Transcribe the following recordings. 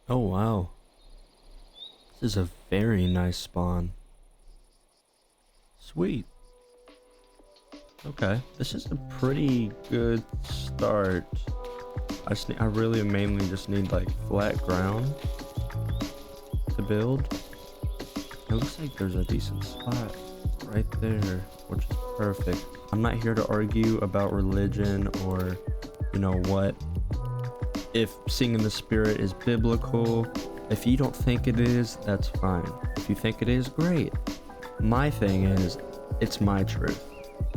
Oh wow, this is a very nice spawn. Sweet. Okay, this is a pretty good start. I really mainly just need like flat ground to build. It looks like there's a decent spot right there, which is perfect. I'm not here to argue about religion or, what, if seeing in the spirit is biblical. If you don't think it is, that's fine. If you think it is, great. My thing is, it's my truth,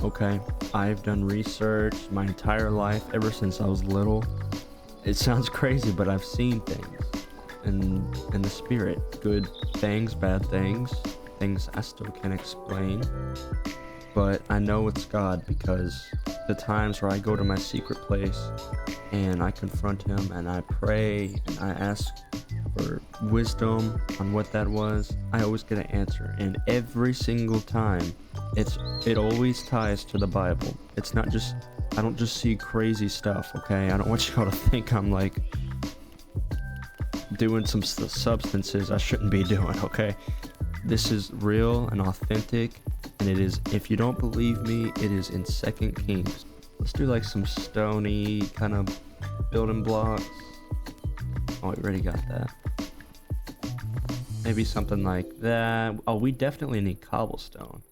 okay? I've done research my entire life, ever since I was little. It sounds crazy, but I've seen things in the spirit. Good things, bad things, things I still can't explain. But I know it's God because the times where I go to my secret place and I confront him and I pray and I ask for wisdom on what that was, I always get an answer. And every single time, it always ties to the Bible. It's not just, I don't just see crazy stuff, okay? I don't want y'all to think I'm like doing some substances I shouldn't be doing, okay? This is real and authentic, and it is, if you don't believe me, it is in Second Kings. Let's do like some stony kind of building blocks. Oh, we already got that. Maybe something like that. Oh, we definitely need cobblestone.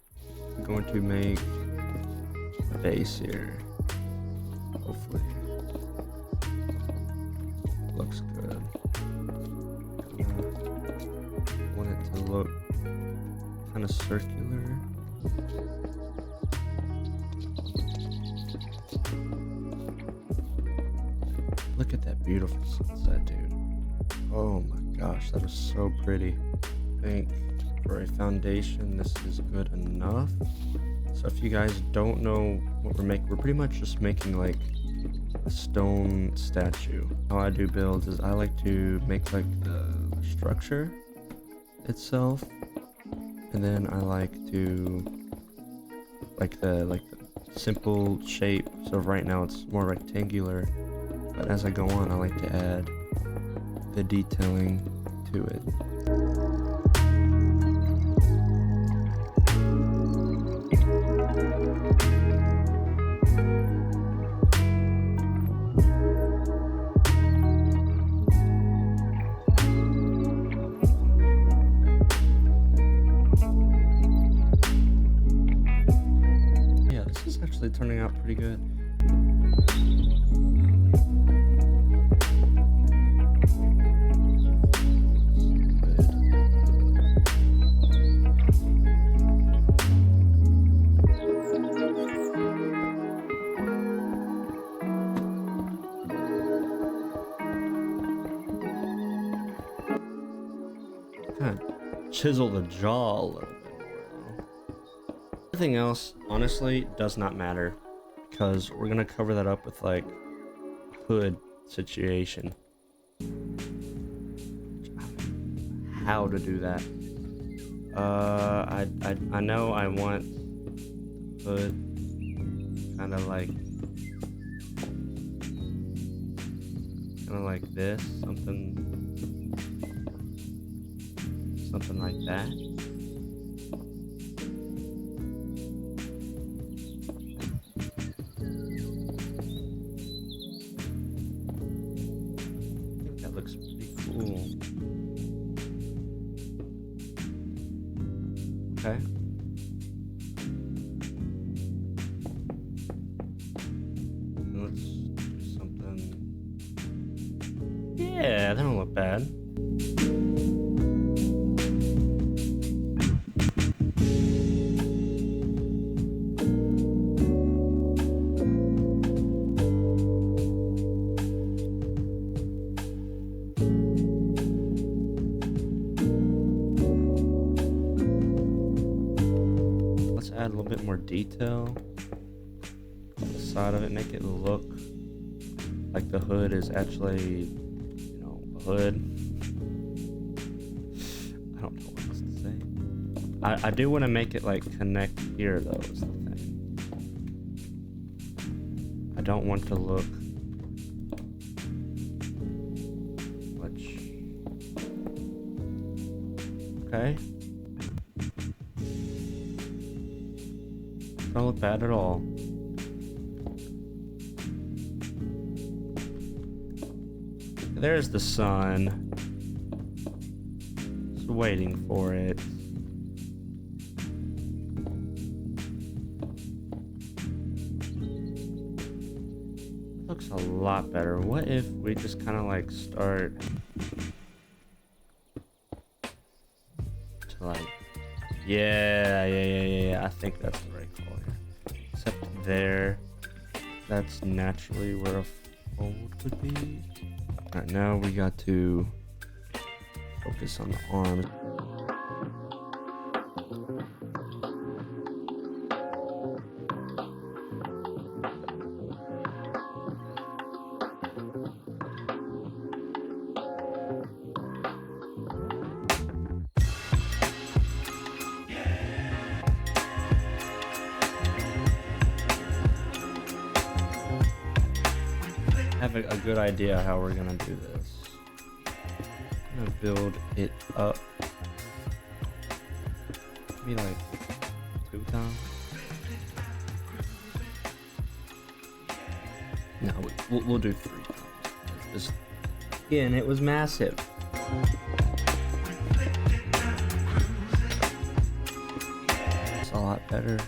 I'm going to make a base here. Hopefully. Looks good. Want it to look kind of circular. Look at that beautiful sunset, dude. Oh my gosh, that is so pretty. I think for a foundation, this is good enough. So if you guys don't know what we're making, we're pretty much just making like a stone statue. How I do builds is I like to make like the structure itself, and then I like to like the simple shape. So right now it's more rectangular, but as I go on, I like to add the detailing to it. Yeah, this is actually turning out pretty good. Kind of chisel the jaw a little bit more though. Everything else, honestly, does not matter because we're gonna cover that up with like hood situation. How to do that? I know I want hood kind of like this, something like that. I think that looks pretty cool. Okay. Let's do something. Yeah, that don't look bad. Let's add a little bit more detail on the side of it, make it look like the hood is actually, a hood. I don't know what else to say. I do want to make it like connect here though, is the thing. I don't want to look much Okay. Don't look bad at all. There's the sun. Just waiting for it. Looks a lot better. What if we just kind of like start to like, yeah. I think that's the right color. Except there, that's naturally where a fold would be. All right, now we got to focus on the arms. Have a good idea how we're gonna do this. I'm gonna build it up. Maybe like 2 times. No, we'll do 3 times. Just, again, it was massive. It's a lot better.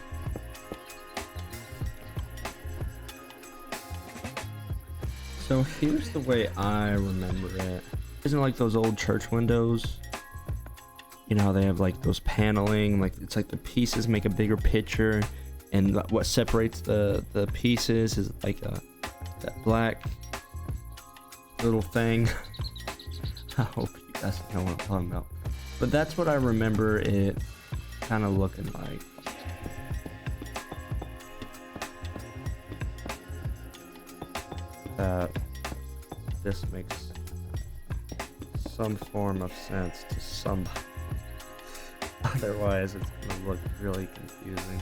So here's the way I remember it. Isn't it like those old church windows? You know how they have like those paneling, like it's like the pieces make a bigger picture, and what separates the pieces is like that black little thing. I hope you guys know what I'm talking about. But that's what I remember it kind of looking like. This makes some form of sense to somebody. Otherwise, it's gonna look really confusing.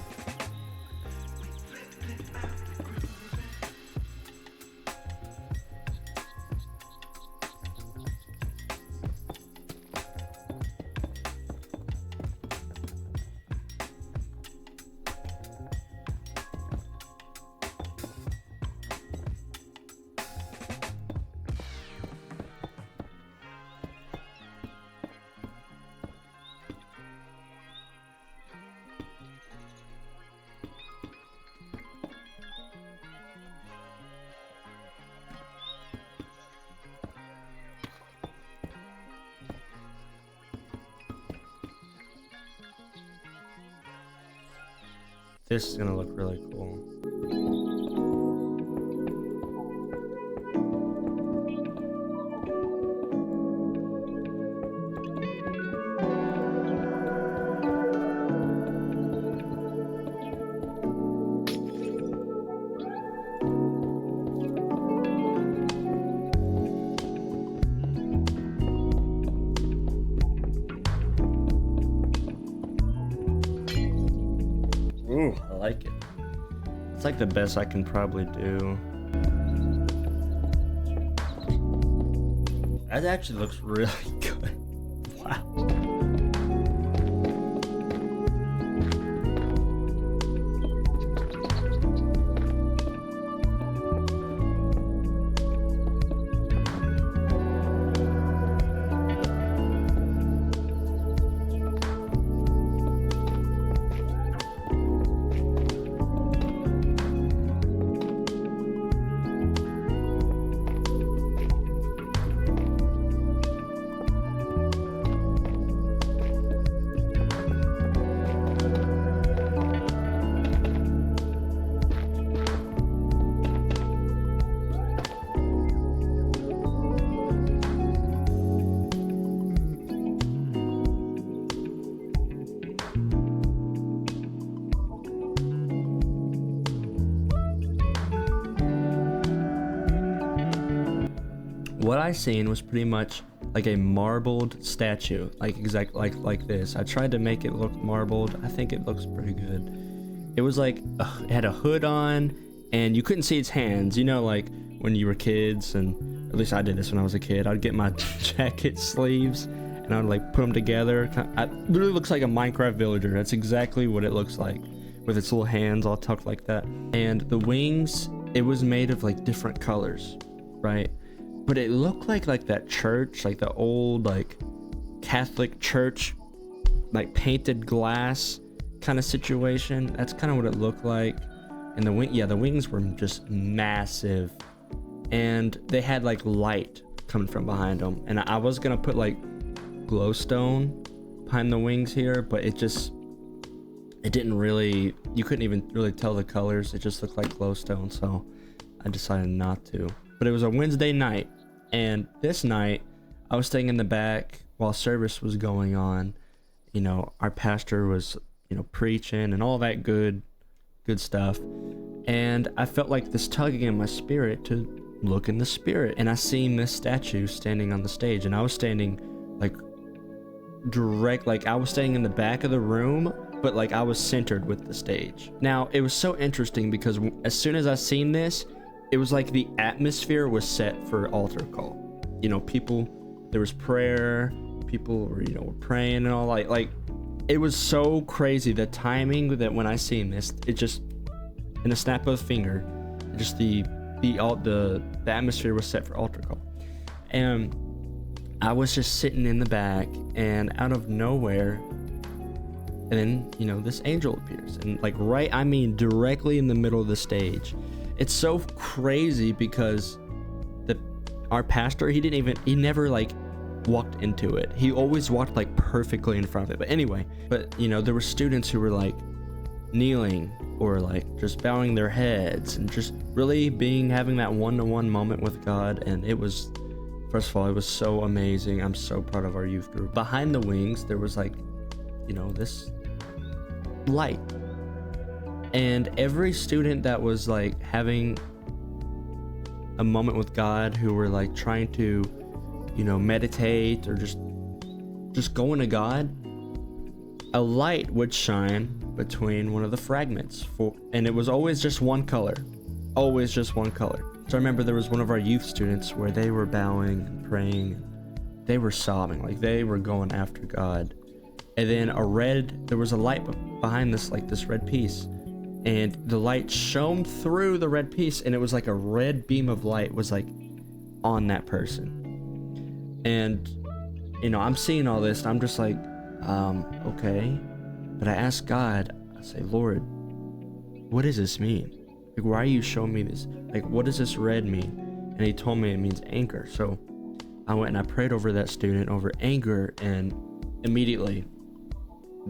This is gonna look really cool. Ooh, I like it. It's like the best I can probably do. That actually looks really good. Wow. What I seen was pretty much like a marbled statue, like exactly like this. I tried to make it look marbled. I think it looks pretty good. It was like it had a hood on, and you couldn't see its hands. You know, like when you were kids, and at least I did this when I was a kid. I'd get my jacket sleeves, and I would like put them together. It literally looks like a Minecraft villager. That's exactly what it looks like, with its little hands all tucked like that. And the wings, it was made of like different colors, right? But it looked like that church, like the old like Catholic church, like painted glass kind of situation. That's kind of what it looked like. And the wings were just massive, and they had like light coming from behind them. And I was gonna put like glowstone behind the wings here, but it didn't really, you couldn't even really tell the colors. It just looked like glowstone, so I decided not to. But it was a Wednesday night, and this night I was staying in the back while service was going on. You know, our pastor was, you know, preaching and all that good stuff, and I felt like this tugging in my spirit to look in the spirit, and I seen this statue standing on the stage, and I was standing like I was standing in the back of the room, but like I was centered with the stage. Now it was so interesting because as soon as I seen this, it was like the atmosphere was set for altar call. You know, there was prayer, people were, you know, were praying and all, like it was so crazy, the timing, that when I seen this, it just, in a snap of a finger, just the atmosphere was set for altar call. And I was just sitting in the back, and out of nowhere, and then, you know, this angel appears, and like directly in the middle of the stage. It's so crazy because our pastor, he never like walked into it. He always walked like perfectly in front of it. But anyway, you know, there were students who were like kneeling or like just bowing their heads and just really having that one-to-one moment with God. And it was, first of all, it was so amazing. I'm so proud of our youth group. Behind the wings, there was like, you know, this light, and every student that was like having a moment with God, who were like trying to, you know, meditate or just going to God, a light would shine between one of the fragments, and it was always just one color. So I remember there was one of our youth students where they were bowing and praying, they were sobbing, like they were going after God. And then there was a light behind this red piece, and the light shone through the red piece, and it was like a red beam of light was like on that person. And, you know, I'm seeing all this, and I'm just like, okay. But I asked God, I say, Lord, what does this mean? Like, why are you showing me this? Like, what does this red mean? And he told me it means anger. So I went and I prayed over that student, over anger, and immediately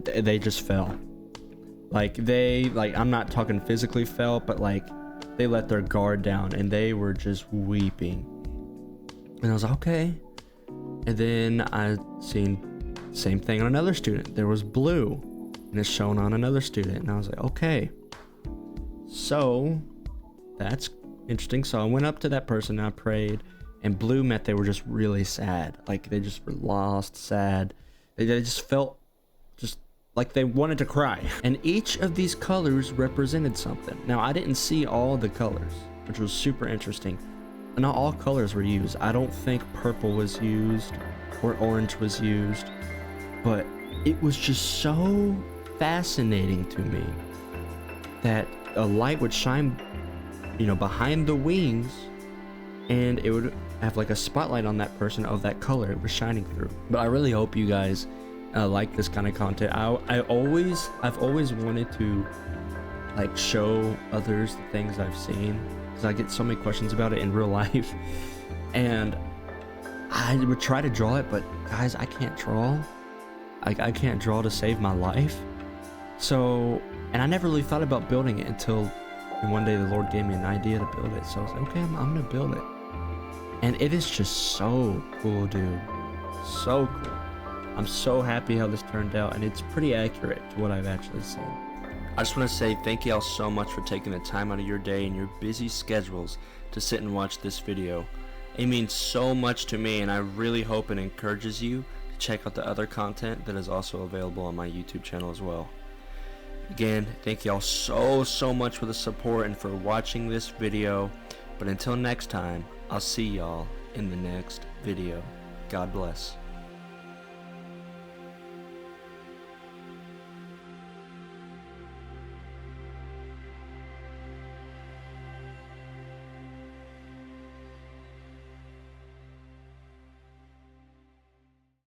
they just fell. Like I'm not talking physically fell, but like they let their guard down and they were just weeping. And I was like, okay. And then I seen same thing on another student. There was blue, and it's shown on another student. And I was like, okay, so that's interesting. So I went up to that person and I prayed, and blue meant they were just really sad. Like they just were lost, sad. They just felt just like they wanted to cry. And each of these colors represented something. Now, I didn't see all the colors, which was super interesting. Not all colors were used. I don't think purple was used or orange was used, but it was just so fascinating to me that a light would shine, you know, behind the wings, and it would have like a spotlight on that person of that color it was shining through. But I really hope you guys like this kind of content. I've always wanted to like show others the things I've seen, because I get so many questions about it in real life, and I would try to draw it, but guys, I can't draw. I can't draw to save my life. So, and I never really thought about building it until one day the Lord gave me an idea to build it. So I was like, okay, I'm gonna build it. And it is just so cool, dude. So cool. I'm so happy how this turned out, and it's pretty accurate to what I've actually seen. I just want to say thank you all so much for taking the time out of your day and your busy schedules to sit and watch this video. It means so much to me, and I really hope it encourages you to check out the other content that is also available on my YouTube channel as well. Again, thank you all so much for the support and for watching this video. But until next time, I'll see y'all in the next video. God bless.